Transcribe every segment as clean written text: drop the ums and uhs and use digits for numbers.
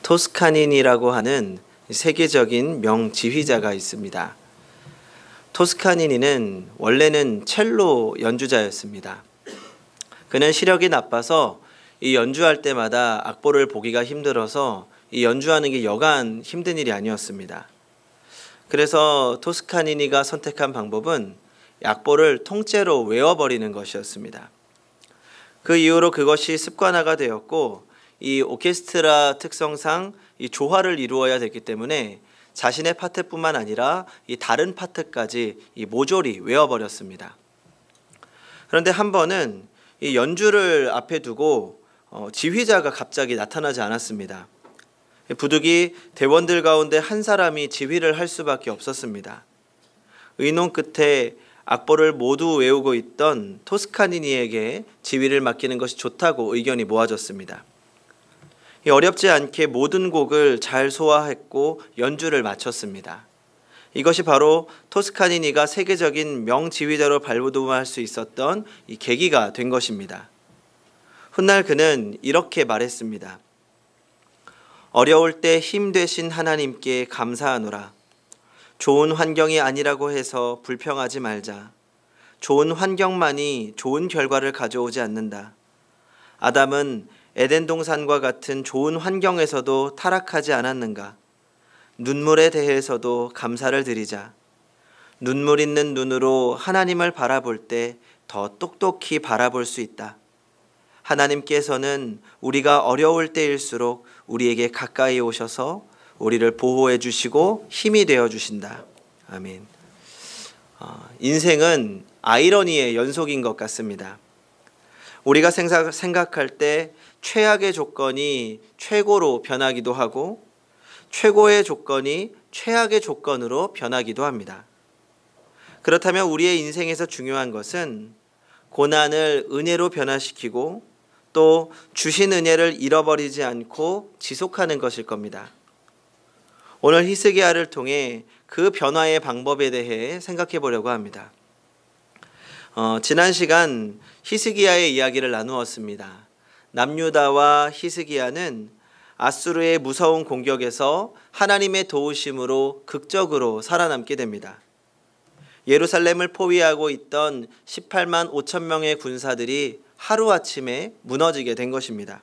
토스카니니라고 하는 세계적인 명지휘자가 있습니다. 토스카니니는 원래는 첼로 연주자였습니다. 그는 시력이 나빠서 이 연주할 때마다 악보를 보기가 힘들어서 이 연주하는 게 여간 힘든 일이 아니었습니다. 그래서 토스카니니가 선택한 방법은 악보를 통째로 외워버리는 것이었습니다. 그 이후로 그것이 습관화가 되었고 이 오케스트라 특성상 이 조화를 이루어야 됐기 때문에 자신의 파트뿐만 아니라 이 다른 파트까지 이 모조리 외워버렸습니다. 그런데 한 번은 이 연주를 앞에 두고 지휘자가 갑자기 나타나지 않았습니다. 부득이 대원들 가운데 한 사람이 지휘를 할 수밖에 없었습니다. 의논 끝에 악보를 모두 외우고 있던 토스카니니에게 지휘를 맡기는 것이 좋다고 의견이 모아졌습니다. 어렵지 않게 모든 곡을 잘 소화했고 연주를 마쳤습니다. 이것이 바로 토스카니니가 세계적인 명지휘자로 발돋움할 수 있었던 이 계기가 된 것입니다. 훗날 그는 이렇게 말했습니다. 어려울 때 힘 되신 하나님께 감사하노라. 좋은 환경이 아니라고 해서 불평하지 말자. 좋은 환경만이 좋은 결과를 가져오지 않는다. 아담은 에덴 동산과 같은 좋은 환경에서도 타락하지 않았는가? 눈물에 대해서도 감사를 드리자. 눈물 있는 눈으로 하나님을 바라볼 때 더 똑똑히 바라볼 수 있다. 하나님께서는 우리가 어려울 때일수록 우리에게 가까이 오셔서 우리를 보호해 주시고 힘이 되어 주신다. 아멘. 인생은 아이러니의 연속인 것 같습니다. 우리가 생각할 때 최악의 조건이 최고로 변하기도 하고 최고의 조건이 최악의 조건으로 변하기도 합니다. 그렇다면 우리의 인생에서 중요한 것은 고난을 은혜로 변화시키고 또 주신 은혜를 잃어버리지 않고 지속하는 것일 겁니다. 오늘 히스기야를 통해 그 변화의 방법에 대해 생각해 보려고 합니다. 지난 시간 히스기야의 이야기를 나누었습니다. 남유다와 히스기야는 아수르의 무서운 공격에서 하나님의 도우심으로 극적으로 살아남게 됩니다. 예루살렘을 포위하고 있던 18만 5천 명의 군사들이 하루아침에 무너지게 된 것입니다.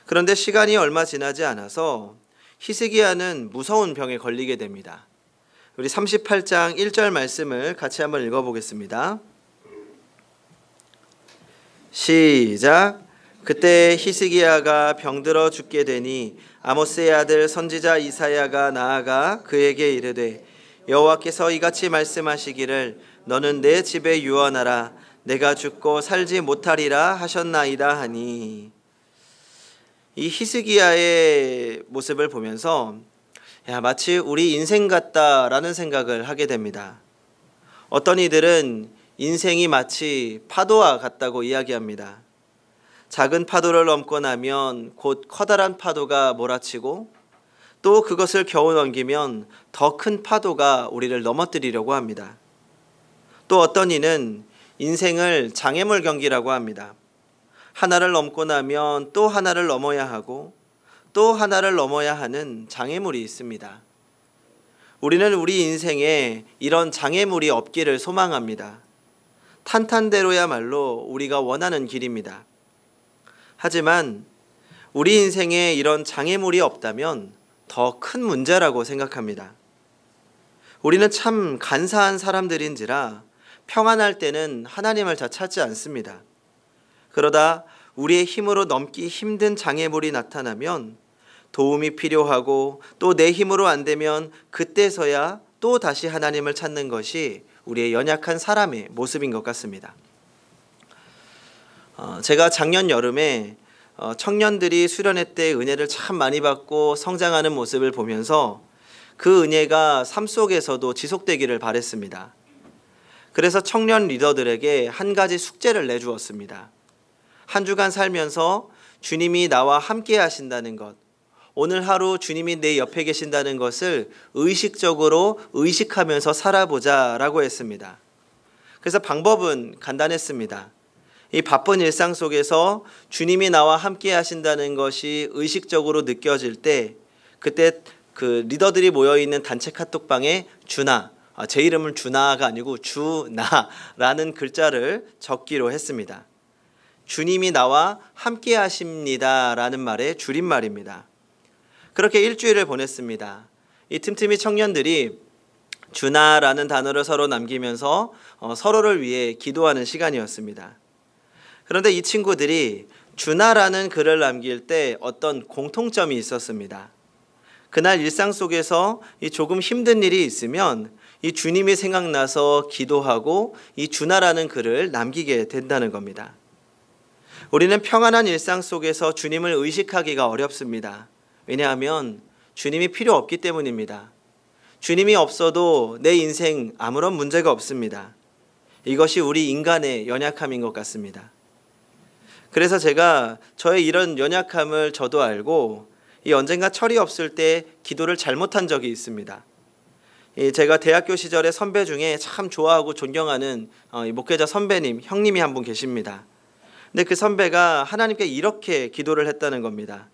그런데 시간이 얼마 지나지 않아서 히스기야는 무서운 병에 걸리게 됩니다. 우리 38장 1절 말씀을 같이 한번 읽어보겠습니다. 시작. 그때 히스기야가 병들어 죽게 되니 아모스의 아들 선지자 이사야가 나아가 그에게 이르되 여호와께서 이같이 말씀하시기를 너는 내 집에 유언하라. 내가 죽고 살지 못하리라 하셨나이다 하니. 이 히스기야의 모습을 보면서 마치 우리 인생 같다라는 생각을 하게 됩니다. 어떤 이들은 인생이 마치 파도와 같다고 이야기합니다. 작은 파도를 넘고 나면 곧 커다란 파도가 몰아치고 또 그것을 겨우 넘기면 더 큰 파도가 우리를 넘어뜨리려고 합니다. 또 어떤 이는 인생을 장애물 경기라고 합니다. 하나를 넘고 나면 또 하나를 넘어야 하고 또 하나를 넘어야 하는 장애물이 있습니다. 우리는 우리 인생에 이런 장애물이 없기를 소망합니다. 탄탄대로야말로 우리가 원하는 길입니다. 하지만 우리 인생에 이런 장애물이 없다면 더 큰 문제라고 생각합니다. 우리는 참 간사한 사람들인지라 평안할 때는 하나님을 잘 찾지 않습니다. 그러다 우리의 힘으로 넘기 힘든 장애물이 나타나면 도움이 필요하고 또 내 힘으로 안 되면 그때서야 또 다시 하나님을 찾는 것이 우리의 연약한 사람의 모습인 것 같습니다. 제가 작년 여름에 청년들이 수련회 때 은혜를 참 많이 받고 성장하는 모습을 보면서 그 은혜가 삶 속에서도 지속되기를 바랬습니다. 그래서 청년 리더들에게 한 가지 숙제를 내주었습니다. 한 주간 살면서 주님이 나와 함께 하신다는 것, 오늘 하루 주님이 내 옆에 계신다는 것을 의식적으로 의식하면서 살아보자라고 했습니다. 그래서 방법은 간단했습니다. 이 바쁜 일상 속에서 주님이 나와 함께 하신다는 것이 의식적으로 느껴질 때, 그때 그 리더들이 모여있는 단체 카톡방에 주나, 제 이름은 주나가 아니고 주나라는 글자를 적기로 했습니다. 주님이 나와 함께 하십니다라는 말의 줄임말입니다. 그렇게 일주일을 보냈습니다. 이 틈틈이 청년들이 주나라는 단어를 서로 남기면서 서로를 위해 기도하는 시간이었습니다. 그런데 이 친구들이 주나라는 글을 남길 때 어떤 공통점이 있었습니다. 그날 일상 속에서 이 조금 힘든 일이 있으면 이 주님이 생각나서 기도하고 이 주나라는 글을 남기게 된다는 겁니다. 우리는 평안한 일상 속에서 주님을 의식하기가 어렵습니다. 왜냐하면 주님이 필요 없기 때문입니다. 주님이 없어도 내 인생 아무런 문제가 없습니다. 이것이 우리 인간의 연약함인 것 같습니다. 그래서 제가 저의 이런 연약함을 저도 알고 이 언젠가 철이 없을 때 기도를 잘못한 적이 있습니다. 제가 대학교 시절에 선배 중에 참 좋아하고 존경하는 목회자 선배님, 형님이 한 분 계십니다. 근데 그 선배가 하나님께 이렇게 기도를 했다는 겁니다.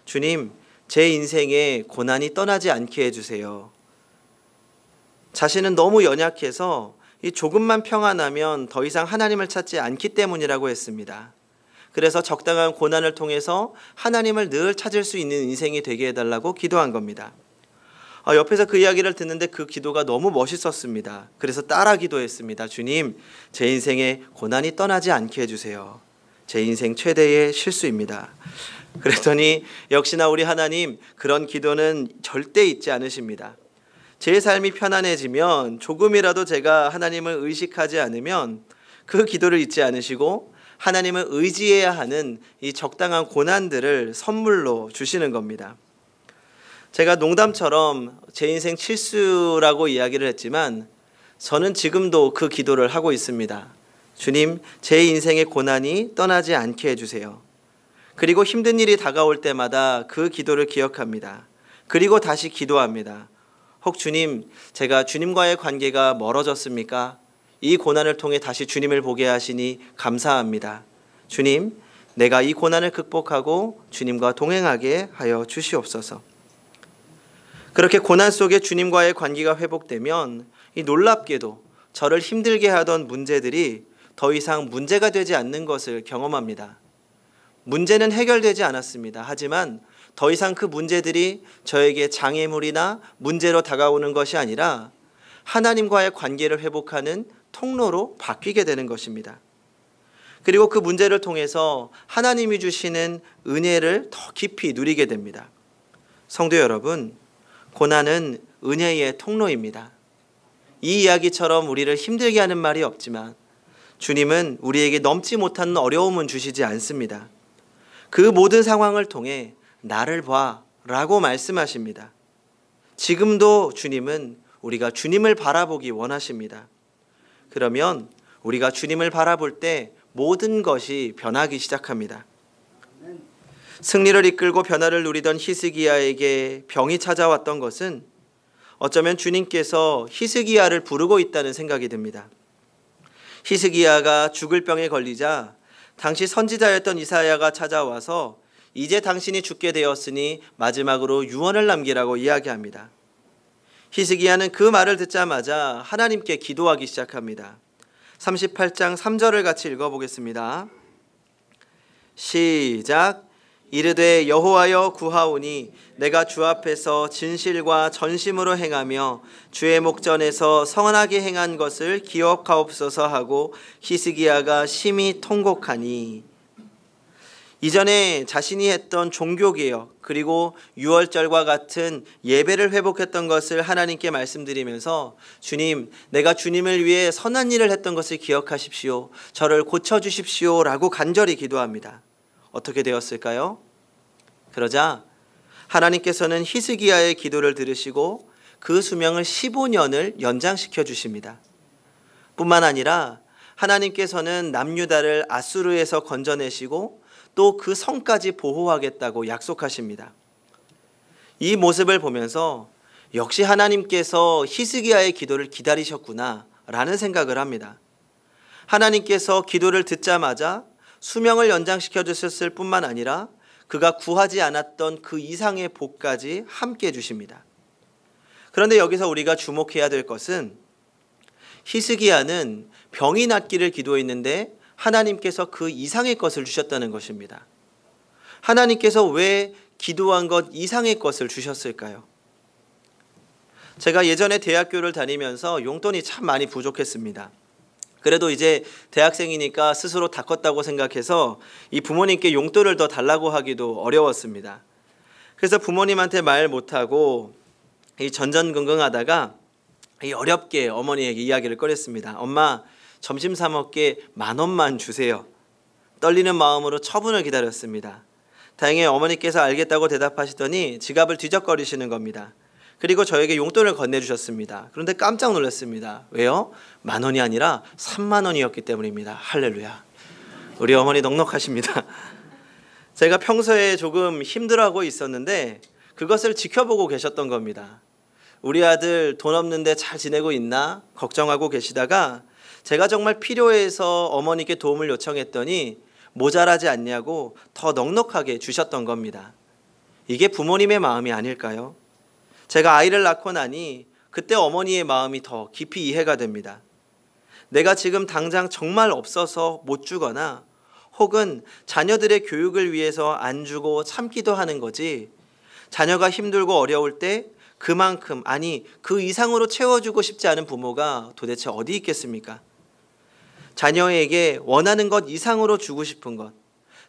주님, 제 인생에 고난이 떠나지 않게 해주세요. 자신은 너무 연약해서 이 조금만 평안하면 더 이상 하나님을 찾지 않기 때문이라고 했습니다. 그래서 적당한 고난을 통해서 하나님을 늘 찾을 수 있는 인생이 되게 해달라고 기도한 겁니다. 옆에서 그 이야기를 듣는데 그 기도가 너무 멋있었습니다. 그래서 따라 기도했습니다. 주님, 제 인생에 고난이 떠나지 않게 해주세요. 제 인생 최대의 실수입니다. 그랬더니 역시나 우리 하나님 그런 기도는 절대 잊지 않으십니다. 제 삶이 편안해지면 조금이라도 제가 하나님을 의식하지 않으면 그 기도를 잊지 않으시고 하나님을 의지해야 하는 이 적당한 고난들을 선물로 주시는 겁니다. 제가 농담처럼 제 인생 실수라고 이야기를 했지만 저는 지금도 그 기도를 하고 있습니다. 주님, 제 인생의 고난이 떠나지 않게 해주세요. 그리고 힘든 일이 다가올 때마다 그 기도를 기억합니다. 그리고 다시 기도합니다. 혹 주님, 제가 주님과의 관계가 멀어졌습니까? 이 고난을 통해 다시 주님을 보게 하시니 감사합니다. 주님, 내가 이 고난을 극복하고 주님과 동행하게 하여 주시옵소서. 그렇게 고난 속에 주님과의 관계가 회복되면 이 놀랍게도 저를 힘들게 하던 문제들이 더 이상 문제가 되지 않는 것을 경험합니다. 문제는 해결되지 않았습니다. 하지만 더 이상 그 문제들이 저에게 장애물이나 문제로 다가오는 것이 아니라 하나님과의 관계를 회복하는 통로로 바뀌게 되는 것입니다. 그리고 그 문제를 통해서 하나님이 주시는 은혜를 더 깊이 누리게 됩니다. 성도 여러분, 고난은 은혜의 통로입니다. 이 이야기처럼 우리를 힘들게 하는 말이 없지만 주님은 우리에게 넘지 못하는 어려움은 주시지 않습니다. 그 모든 상황을 통해 나를 봐 라고 말씀하십니다. 지금도 주님은 우리가 주님을 바라보기 원하십니다. 그러면 우리가 주님을 바라볼 때 모든 것이 변하기 시작합니다. 승리를 이끌고 변화를 누리던 히스기야에게 병이 찾아왔던 것은 어쩌면 주님께서 히스기야를 부르고 있다는 생각이 듭니다. 히스기야가 죽을 병에 걸리자 당시 선지자였던 이사야가 찾아와서 이제 당신이 죽게 되었으니 마지막으로 유언을 남기라고 이야기합니다. 히스기야는 그 말을 듣자마자 하나님께 기도하기 시작합니다. 38장 3절을 같이 읽어보겠습니다. 시작. 이르되 여호와여 구하오니 내가 주 앞에서 진실과 전심으로 행하며 주의 목전에서 선하게 행한 것을 기억하옵소서 하고 히스기야가 심히 통곡하니. 이전에 자신이 했던 종교개혁 그리고 유월절과 같은 예배를 회복했던 것을 하나님께 말씀드리면서 주님, 내가 주님을 위해 선한 일을 했던 것을 기억하십시오. 저를 고쳐주십시오 라고 간절히 기도합니다. 어떻게 되었을까요? 그러자 하나님께서는 히스기야의 기도를 들으시고 그 수명을 15년을 연장시켜 주십니다. 뿐만 아니라 하나님께서는 남유다를 아수르에서 건져내시고 또 그 성까지 보호하겠다고 약속하십니다. 이 모습을 보면서 역시 하나님께서 히스기야의 기도를 기다리셨구나 라는 생각을 합니다. 하나님께서 기도를 듣자마자 수명을 연장시켜 주셨을 뿐만 아니라 그가 구하지 않았던 그 이상의 복까지 함께 주십니다. 그런데 여기서 우리가 주목해야 될 것은 히스기야는 병이 낫기를 기도했는데 하나님께서 그 이상의 것을 주셨다는 것입니다. 하나님께서 왜 기도한 것 이상의 것을 주셨을까요? 제가 예전에 대학교를 다니면서 용돈이 참 많이 부족했습니다. 그래도 이제 대학생이니까 스스로 다 컸다고 생각해서 이 부모님께 용돈을 더 달라고 하기도 어려웠습니다. 그래서 부모님한테 말 못하고 이 전전긍긍하다가 어렵게 어머니에게 이야기를 꺼냈습니다. 엄마, 점심 사 먹게 10,000원만 주세요. 떨리는 마음으로 처분을 기다렸습니다. 다행히 어머니께서 알겠다고 대답하시더니 지갑을 뒤적거리시는 겁니다. 그리고 저에게 용돈을 건네주셨습니다. 그런데 깜짝 놀랐습니다. 왜요? 10,000원이 아니라 30,000원이었기 때문입니다. 할렐루야. 우리 어머니 넉넉하십니다. 제가 평소에 조금 힘들어하고 있었는데 그것을 지켜보고 계셨던 겁니다. 우리 아들 돈 없는데 잘 지내고 있나 걱정하고 계시다가 제가 정말 필요해서 어머니께 도움을 요청했더니 모자라지 않냐고 더 넉넉하게 주셨던 겁니다. 이게 부모님의 마음이 아닐까요? 제가 아이를 낳고 나니 그때 어머니의 마음이 더 깊이 이해가 됩니다. 내가 지금 당장 정말 없어서 못 주거나 혹은 자녀들의 교육을 위해서 안 주고 참기도 하는 거지, 자녀가 힘들고 어려울 때 그만큼, 아니 그 이상으로 채워주고 싶지 않은 부모가 도대체 어디 있겠습니까? 자녀에게 원하는 것 이상으로 주고 싶은 것,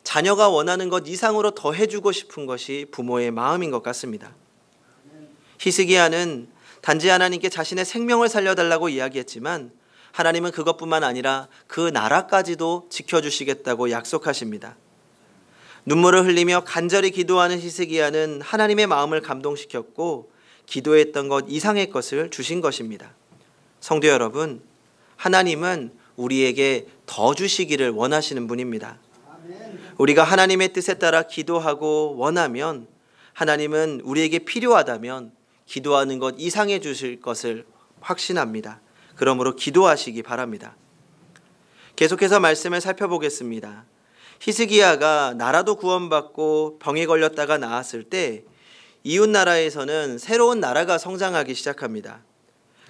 자녀가 원하는 것 이상으로 더 해주고 싶은 것이 부모의 마음인 것 같습니다. 히스기야는 단지 하나님께 자신의 생명을 살려달라고 이야기했지만 하나님은 그것뿐만 아니라 그 나라까지도 지켜주시겠다고 약속하십니다. 눈물을 흘리며 간절히 기도하는 히스기야는 하나님의 마음을 감동시켰고 기도했던 것 이상의 것을 주신 것입니다. 성도 여러분, 하나님은 우리에게 더 주시기를 원하시는 분입니다. 우리가 하나님의 뜻에 따라 기도하고 원하면 하나님은 우리에게 필요하다면 기도하는 것 이상해 주실 것을 확신합니다. 그러므로 기도하시기 바랍니다. 계속해서 말씀을 살펴보겠습니다. 히스기야가 나라도 구원받고 병에 걸렸다가 나았을 때 이웃 나라에서는 새로운 나라가 성장하기 시작합니다.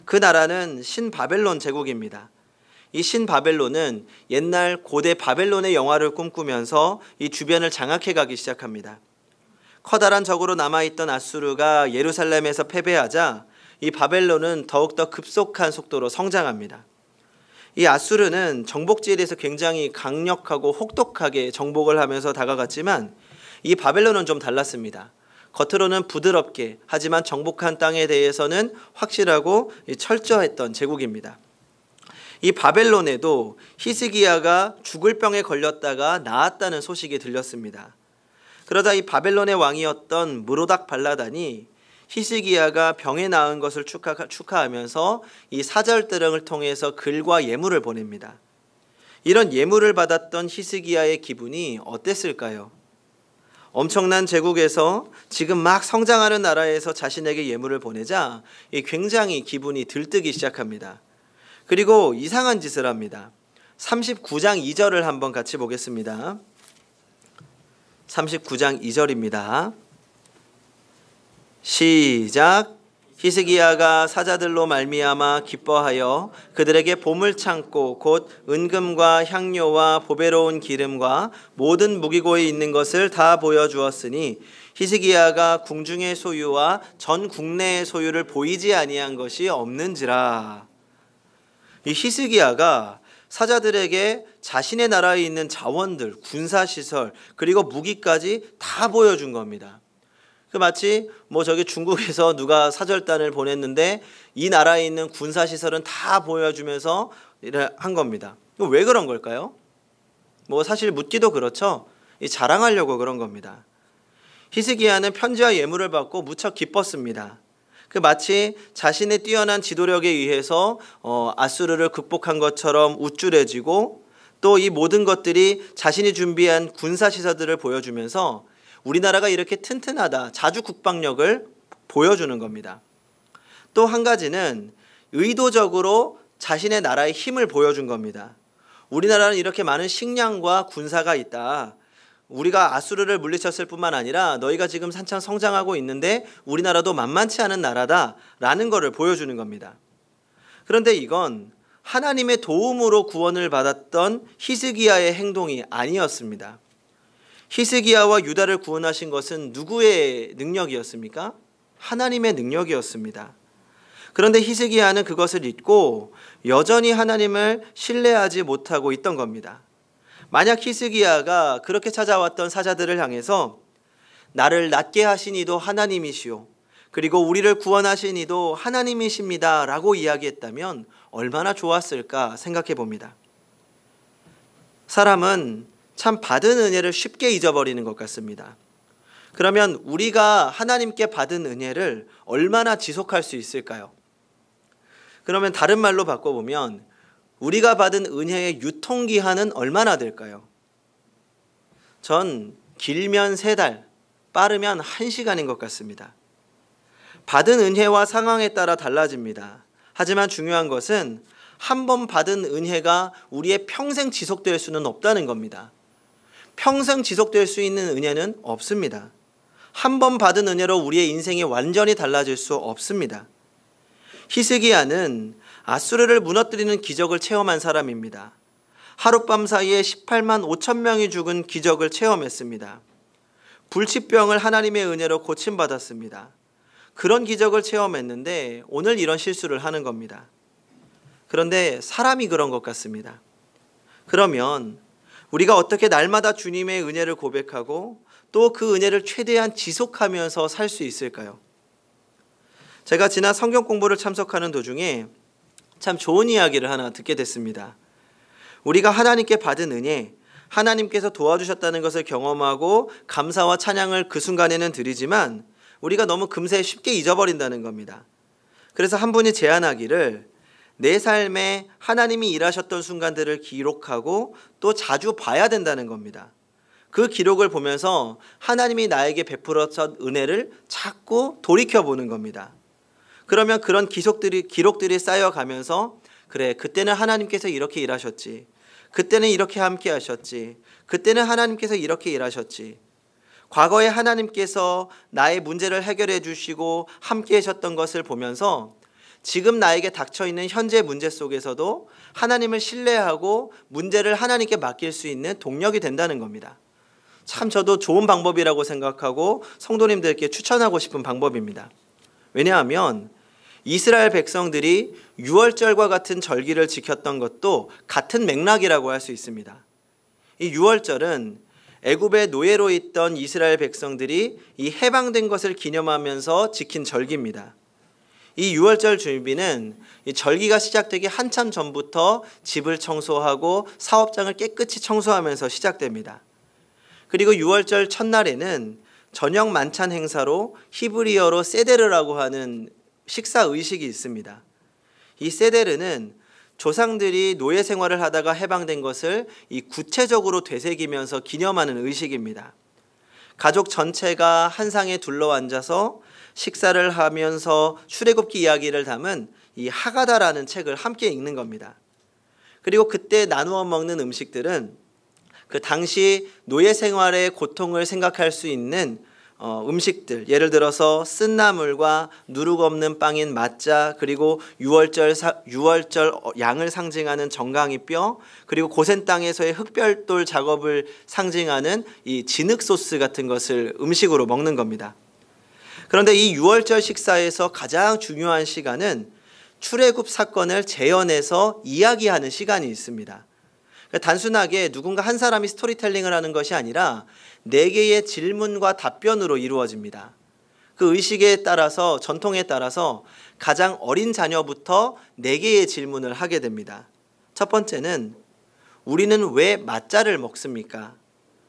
그 나라는 신바벨론 제국입니다. 이 신바벨론은 옛날 고대 바벨론의 영화를 꿈꾸면서 이 주변을 장악해 가기 시작합니다. 커다란 적으로 남아있던 아수르가 예루살렘에서 패배하자 이 바벨론은 더욱더 급속한 속도로 성장합니다. 이 아수르는 정복지에 대해서 굉장히 강력하고 혹독하게 정복을 하면서 다가갔지만 이 바벨론은 좀 달랐습니다. 겉으로는 부드럽게, 하지만 정복한 땅에 대해서는 확실하고 철저했던 제국입니다. 이 바벨론에도 히스기야가 죽을 병에 걸렸다가 나았다는 소식이 들렸습니다. 그러다 이 바벨론의 왕이었던 무로닥 발라단이 히스기야가 병에 나은 것을 축하하면서 이 사절드렁을 통해서 글과 예물을 보냅니다. 이런 예물을 받았던 히스기야의 기분이 어땠을까요? 엄청난 제국에서 지금 막 성장하는 나라에서 자신에게 예물을 보내자 굉장히 기분이 들뜨기 시작합니다. 그리고 이상한 짓을 합니다. 39장 2절을 한번 같이 보겠습니다. 39장 2절입니다. 시작. 히스기야가 사자들로 말미암아 기뻐하여 그들에게 보물창고 곧 은금과 향료와 보배로운 기름과 모든 무기고에 있는 것을 다 보여주었으니 히스기야가 궁중의 소유와 전 국내의 소유를 보이지 아니한 것이 없는지라. 이 히스기야가 사자들에게 자신의 나라에 있는 자원들, 군사시설, 그리고 무기까지 다 보여준 겁니다. 마치 저기 중국에서 누가 사절단을 보냈는데 이 나라에 있는 군사시설은 다 보여주면서 한 겁니다. 왜 그런 걸까요? 사실 묻기도 그렇죠. 자랑하려고 그런 겁니다. 히스기야는 편지와 예물을 받고 무척 기뻤습니다. 마치 자신의 뛰어난 지도력에 의해서 아수르를 극복한 것처럼 우쭐해지고 또 이 모든 것들이 자신이 준비한 군사시설들을 보여주면서 우리나라가 이렇게 튼튼하다, 자주 국방력을 보여주는 겁니다. 또 한 가지는 의도적으로 자신의 나라의 힘을 보여준 겁니다. 우리나라는 이렇게 많은 식량과 군사가 있다. 우리가 아수르를 물리쳤을 뿐만 아니라 너희가 지금 한창 성장하고 있는데 우리나라도 만만치 않은 나라다라는 것을 보여주는 겁니다. 그런데 이건 하나님의 도움으로 구원을 받았던 히스기야의 행동이 아니었습니다. 히스기야와 유다를 구원하신 것은 누구의 능력이었습니까? 하나님의 능력이었습니다. 그런데 히스기야는 그것을 잊고 여전히 하나님을 신뢰하지 못하고 있던 겁니다. 만약 히스기야가 그렇게 찾아왔던 사자들을 향해서 나를 낫게 하신 이도 하나님이시오, 그리고 우리를 구원하신 이도 하나님이십니다 라고 이야기했다면 얼마나 좋았을까 생각해 봅니다. 사람은 참 받은 은혜를 쉽게 잊어버리는 것 같습니다. 그러면 우리가 하나님께 받은 은혜를 얼마나 지속할 수 있을까요? 그러면 다른 말로 바꿔보면 우리가 받은 은혜의 유통기한은 얼마나 될까요? 전 길면 3달, 빠르면 1시간인 것 같습니다. 받은 은혜와 상황에 따라 달라집니다. 하지만 중요한 것은 한 번 받은 은혜가 우리의 평생 지속될 수는 없다는 겁니다. 평생 지속될 수 있는 은혜는 없습니다. 한 번 받은 은혜로 우리의 인생이 완전히 달라질 수 없습니다. 히스기야는 아수르를 무너뜨리는 기적을 체험한 사람입니다. 하룻밤 사이에 18만 5천 명이 죽은 기적을 체험했습니다. 불치병을 하나님의 은혜로 고침받았습니다. 그런 기적을 체험했는데 오늘 이런 실수를 하는 겁니다. 그런데 사람이 그런 것 같습니다. 그러면 우리가 어떻게 날마다 주님의 은혜를 고백하고 또 그 은혜를 최대한 지속하면서 살 수 있을까요? 제가 지난 성경 공부를 참석하는 도중에 참 좋은 이야기를 하나 듣게 됐습니다. 우리가 하나님께 받은 은혜, 하나님께서 도와주셨다는 것을 경험하고 감사와 찬양을 그 순간에는 드리지만 우리가 너무 금세 쉽게 잊어버린다는 겁니다. 그래서 한 분이 제안하기를 내 삶에 하나님이 일하셨던 순간들을 기록하고 또 자주 봐야 된다는 겁니다. 그 기록을 보면서 하나님이 나에게 베풀었던 은혜를 자꾸 돌이켜보는 겁니다. 그러면 그런 기록들이 쌓여가면서 그래, 그때는 하나님께서 이렇게 일하셨지, 그때는 이렇게 함께 하셨지, 그때는 하나님께서 이렇게 일하셨지, 과거에 하나님께서 나의 문제를 해결해 주시고 함께 하셨던 것을 보면서 지금 나에게 닥쳐있는 현재 문제 속에서도 하나님을 신뢰하고 문제를 하나님께 맡길 수 있는 동력이 된다는 겁니다. 참 저도 좋은 방법이라고 생각하고 성도님들께 추천하고 싶은 방법입니다. 왜냐하면 이스라엘 백성들이 유월절과 같은 절기를 지켰던 것도 같은 맥락이라고 할 수 있습니다. 이 유월절은 애굽의 노예로 있던 이스라엘 백성들이 이 해방된 것을 기념하면서 지킨 절기입니다. 이 유월절 준비는 이 절기가 시작되기 한참 전부터 집을 청소하고 사업장을 깨끗이 청소하면서 시작됩니다. 그리고 유월절 첫날에는 저녁 만찬 행사로 히브리어로 세데르라고 하는 식사 의식이 있습니다. 이 세데르는 조상들이 노예 생활을 하다가 해방된 것을 이 구체적으로 되새기면서 기념하는 의식입니다. 가족 전체가 한 상에 둘러앉아서 식사를 하면서 출애굽기 이야기를 담은 이 하가다라는 책을 함께 읽는 겁니다. 그리고 그때 나누어 먹는 음식들은 그 당시 노예 생활의 고통을 생각할 수 있는 음식들, 예를 들어서 쓴나물과 누룩 없는 빵인 마짜, 그리고 유월절 양을 상징하는 정강이뼈, 그리고 고센 땅에서의 흑별돌 작업을 상징하는 이 진흙 소스 같은 것을 음식으로 먹는 겁니다. 그런데 이 유월절 식사에서 가장 중요한 시간은 출애굽 사건을 재현해서 이야기하는 시간이 있습니다. 단순하게 누군가 한 사람이 스토리텔링을 하는 것이 아니라 4개의 질문과 답변으로 이루어집니다. 그 의식에 따라서, 전통에 따라서 가장 어린 자녀부터 4개의 질문을 하게 됩니다. 첫 번째는 우리는 왜 맛자를 먹습니까?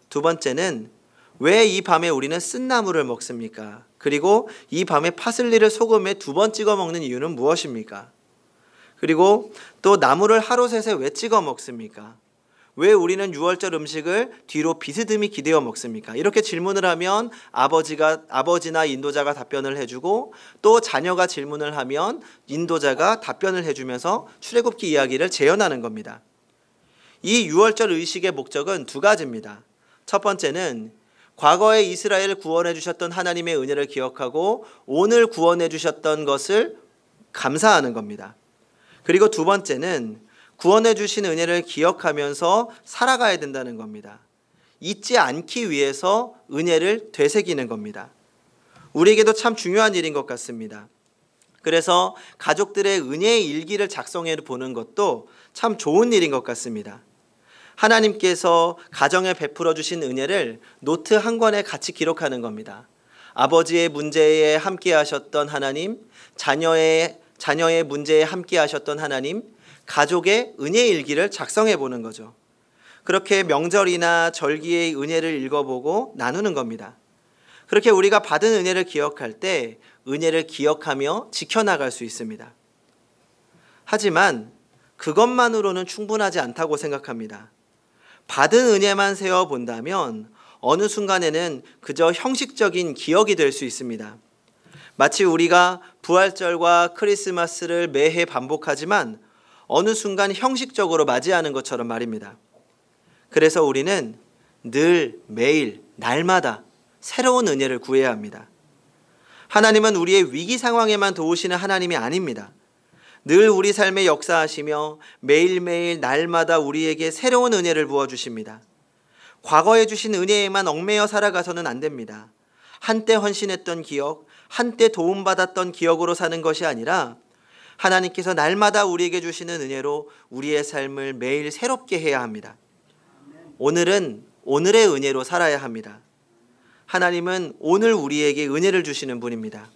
두 번째는 왜 이 밤에 우리는 쓴나물을 먹습니까? 그리고 이 밤에 파슬리를 소금에 2번 찍어 먹는 이유는 무엇입니까? 그리고 또 나물을 하루셋에 왜 찍어 먹습니까? 왜 우리는 유월절 음식을 뒤로 비스듬히 기대어 먹습니까? 이렇게 질문을 하면 아버지나 인도자가 답변을 해주고 또 자녀가 질문을 하면 인도자가 답변을 해주면서 출애굽기 이야기를 재현하는 겁니다. 이 유월절 의식의 목적은 두 가지입니다. 첫 번째는 과거에 이스라엘을 구원해 주셨던 하나님의 은혜를 기억하고 오늘 구원해 주셨던 것을 감사하는 겁니다. 그리고 두 번째는 구원해 주신 은혜를 기억하면서 살아가야 된다는 겁니다. 잊지 않기 위해서 은혜를 되새기는 겁니다. 우리에게도 참 중요한 일인 것 같습니다. 그래서 가족들의 은혜의 일기를 작성해 보는 것도 참 좋은 일인 것 같습니다. 하나님께서 가정에 베풀어 주신 은혜를 노트 한 권에 같이 기록하는 겁니다. 아버지의 문제에 함께 하셨던 하나님, 자녀의 문제에 함께 하셨던 하나님, 가족의 은혜 일기를 작성해 보는 거죠. 그렇게 명절이나 절기의 은혜를 읽어보고 나누는 겁니다. 그렇게 우리가 받은 은혜를 기억할 때 은혜를 기억하며 지켜나갈 수 있습니다. 하지만 그것만으로는 충분하지 않다고 생각합니다. 받은 은혜만 세어본다면 어느 순간에는 그저 형식적인 기억이 될 수 있습니다. 마치 우리가 부활절과 크리스마스를 매해 반복하지만 어느 순간 형식적으로 맞이하는 것처럼 말입니다. 그래서 우리는 늘 매일 날마다 새로운 은혜를 구해야 합니다. 하나님은 우리의 위기 상황에만 도우시는 하나님이 아닙니다. 늘 우리 삶에 역사하시며 매일매일 날마다 우리에게 새로운 은혜를 부어주십니다. 과거에 주신 은혜에만 얽매여 살아가서는 안 됩니다. 한때 헌신했던 기억, 한때 도움받았던 기억으로 사는 것이 아니라 하나님께서 날마다 우리에게 주시는 은혜로 우리의 삶을 매일 새롭게 해야 합니다. 오늘은 오늘의 은혜로 살아야 합니다. 하나님은 오늘 우리에게 은혜를 주시는 분입니다.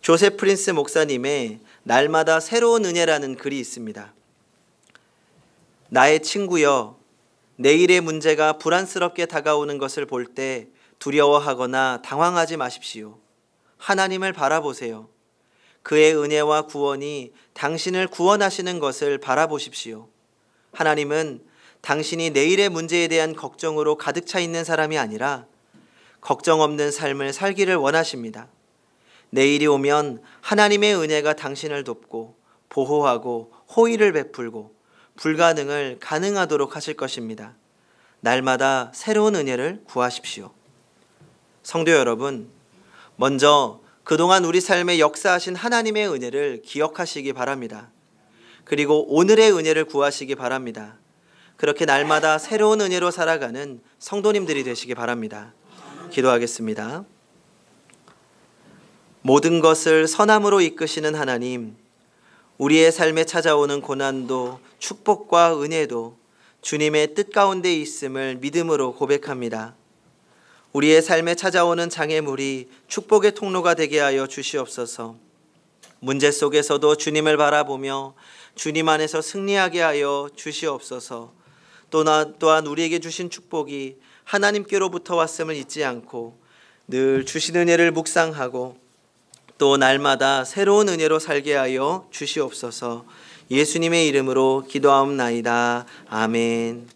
조셉 프린스 목사님의 날마다 새로운 은혜라는 글이 있습니다. 나의 친구여, 내일의 문제가 불안스럽게 다가오는 것을 볼 때 두려워하거나 당황하지 마십시오. 하나님을 바라보세요. 그의 은혜와 구원이 당신을 구원하시는 것을 바라보십시오. 하나님은 당신이 내일의 문제에 대한 걱정으로 가득 차 있는 사람이 아니라 걱정 없는 삶을 살기를 원하십니다. 내일이 오면 하나님의 은혜가 당신을 돕고 보호하고 호의를 베풀고 불가능을 가능하도록 하실 것입니다. 날마다 새로운 은혜를 구하십시오. 성도 여러분, 먼저 그동안 우리 삶에 역사하신 하나님의 은혜를 기억하시기 바랍니다. 그리고 오늘의 은혜를 구하시기 바랍니다. 그렇게 날마다 새로운 은혜로 살아가는 성도님들이 되시기 바랍니다. 기도하겠습니다. 모든 것을 선함으로 이끄시는 하나님, 우리의 삶에 찾아오는 고난도 축복과 은혜도 주님의 뜻 가운데 있음을 믿음으로 고백합니다. 우리의 삶에 찾아오는 장애물이 축복의 통로가 되게 하여 주시옵소서. 문제 속에서도 주님을 바라보며 주님 안에서 승리하게 하여 주시옵소서. 또한 우리에게 주신 축복이 하나님께로부터 왔음을 잊지 않고 늘 주신 은혜를 묵상하고 또 날마다 새로운 은혜로 살게 하여 주시옵소서. 예수님의 이름으로 기도하옵나이다. 아멘.